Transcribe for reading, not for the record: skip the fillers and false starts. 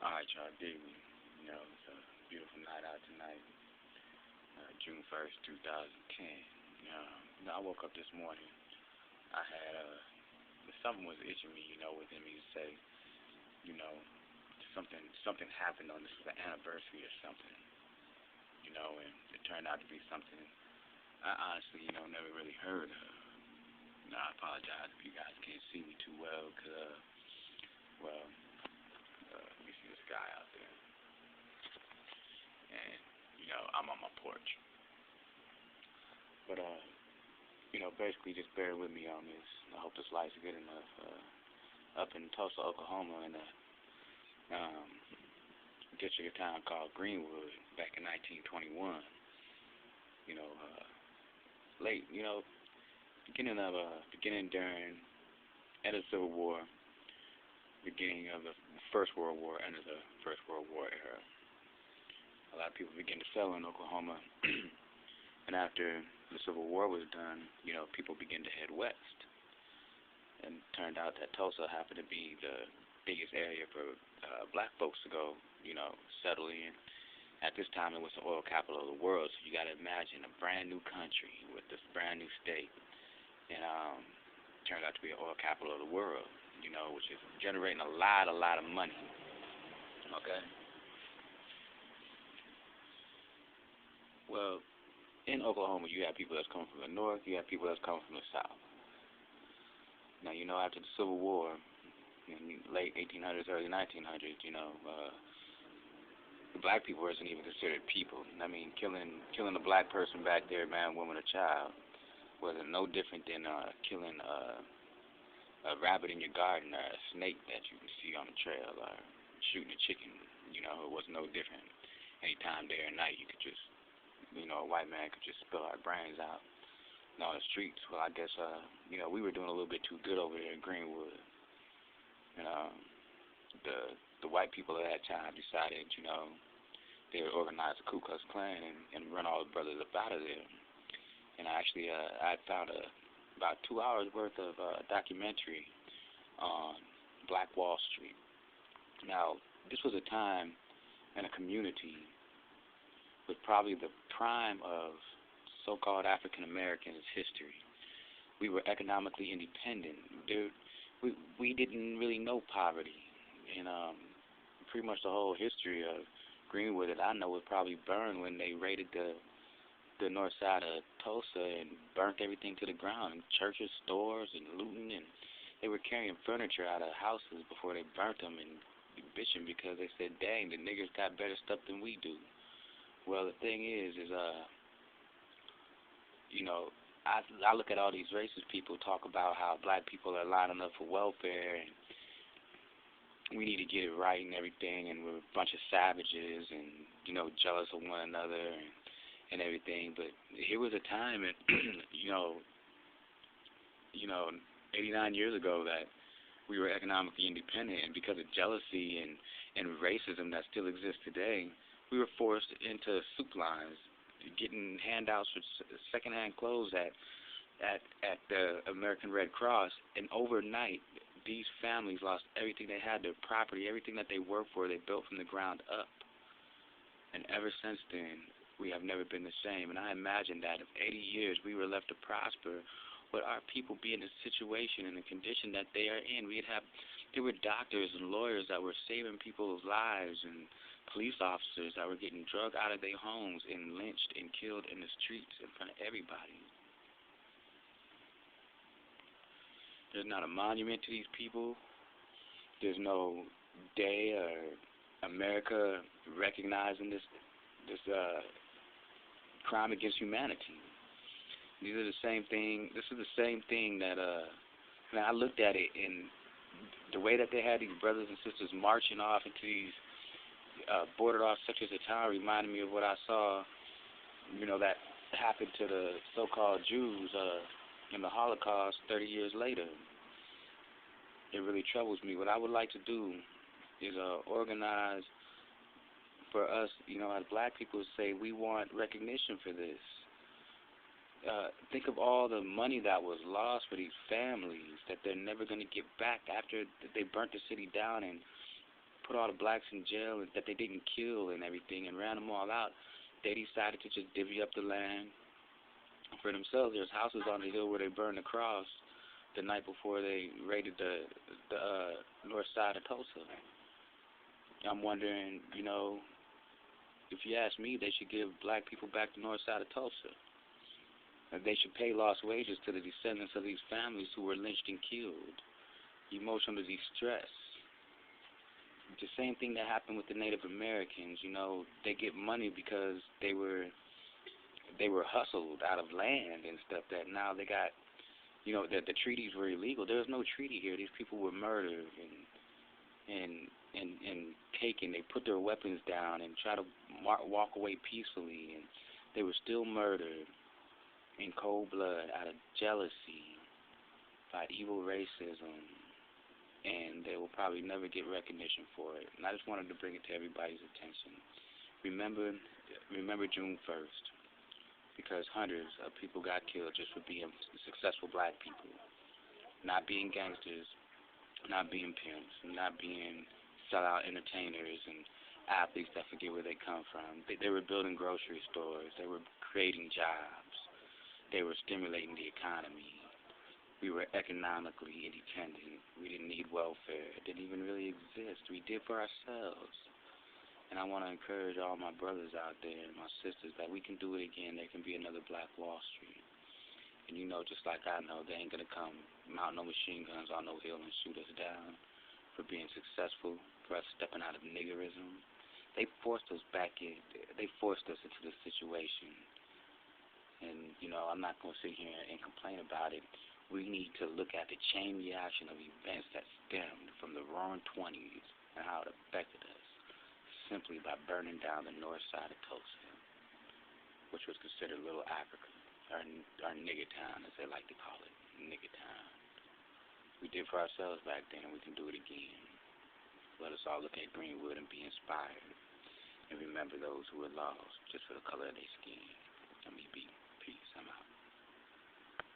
Alright, y'all dig me. It's a beautiful night out tonight, June 1st, 2010. I woke up this morning. I had, something was itching me, within me to say, you know, something happened on this anniversary or something, and it turned out to be something I honestly, never really heard of. I apologize if you guys can't see me too well, because, well, let me see this guy out there. And, I'm on my porch. But, basically just bear with me on this. I hope this light's good enough. Up in Tulsa, Oklahoma, in a district town called Greenwood, back in 1921. Late, beginning during, end of the Civil War, beginning of the First World War, end of the First World War era. A lot of people began to settle in Oklahoma, and after the Civil War was done, people began to head west. And it turned out that Tulsa happened to be the biggest area for black folks to go, settle in. At this time, it was the oil capital of the world, so you got to imagine a brand new country with this brand new state, and turned out to be the oil capital of the world, which is generating a lot of money. Okay. Well, in Oklahoma, you have people that's coming from the north, you have people that's coming from the south. Now, after the Civil War, in the late 1800s, early 1900s, the black people wasn't even considered people. I mean, killing a black person back there, man, woman, or child, wasn't no different than killing a rabbit in your garden or a snake that you can see on the trail, or shooting a chicken. It was no different. Any time, day or night, you could just, a white man could just spill our brains out on the streets. Well, I guess, we were doing a little bit too good over there in Greenwood. And the white people at that time decided, they would organize the Ku Klux Klan and run all the brothers up out of there. And actually, I found about 2 hours worth of documentary on Black Wall Street. Now, this was a time and a community with probably the prime of so-called African Americans history. We were economically independent. We didn't really know poverty, and pretty much the whole history of Greenwood that I know was probably burned when they raided the north side of Tulsa and burnt everything to the ground, and churches, stores, and looting, and they were carrying furniture out of houses before they burnt them and bitching because they said, dang, the niggers got better stuff than we do. Well, the thing is I look at all these racist people talk about how black people are lining up for welfare and we need to get it right and everything, and we're a bunch of savages and, jealous of one another and everything. But here was a time, and 89 years ago that we were economically independent, and because of jealousy and racism that still exists today, we were forced into soup lines, getting handouts for secondhand clothes at the American Red Cross, and overnight, these families lost everything they had, their property, everything that they worked for, they built from the ground up. And ever since then, we have never been the same. And I imagine that if 80 years we were left to prosper, would our people be in the situation and the condition that they are in? There were doctors and lawyers that were saving people's lives, and police officers that were getting drugged out of their homes and lynched and killed in the streets in front of everybody. There's not a monument to these people. There's no day or America recognizing this crime against humanity. This is the same thing that I looked at it, and the way that they had these brothers and sisters marching off into these bordered off sectors of town reminded me of what I saw, that happened to the so-called Jews in the Holocaust 30 years later. It really troubles me. What I would like to do is organize for us, as black people, say we want recognition for this. Think of all the money that was lost for these families that they're never going to get back after they burnt the city down and put all the blacks in jail and that they didn't kill and everything and ran them all out, they decided to just divvy up the land for themselves. There's houses on the hill where they burned the cross the night before they raided the north side of Tulsa. I'm wondering, if you ask me, they should give black people back the north side of Tulsa. They should pay lost wages to the descendants of these families who were lynched and killed. Emotional distress. The same thing that happened with the Native Americans. They get money because they were hustled out of land and stuff. That now they got, that the treaties were illegal. There was no treaty here. These people were murdered and taken. They put their weapons down and try to walk away peacefully, and they were still murdered in cold blood out of jealousy, by evil racism, and they will probably never get recognition for it. And I just wanted to bring it to everybody's attention. Remember June 1st, because hundreds of people got killed just for being successful black people, not being gangsters, not being pimps, not being sellout entertainers and athletes that forget where they come from. They were building grocery stores. They were creating jobs. They were stimulating the economy. We were economically independent. We didn't need welfare. It didn't even really exist. We did for ourselves. And I want to encourage all my brothers out there and my sisters that we can do it again. There can be another Black Wall Street. And just like I know, they ain't going to come mount no machine guns on no hill and shoot us down for being successful, for us stepping out of niggerism. They forced us back in. They forced us into this situation. And, I'm not going to sit here and complain about it. We need to look at the chain reaction of events that stemmed from the roaring 20s and how it affected us simply by burning down the north side of Tulsa, which was considered Little Africa, our nigger town, as they like to call it, nigger town. We did for ourselves back then, and we can do it again. Let us all look at Greenwood and be inspired, and remember those who were lost just for the color of their skin. Let me be.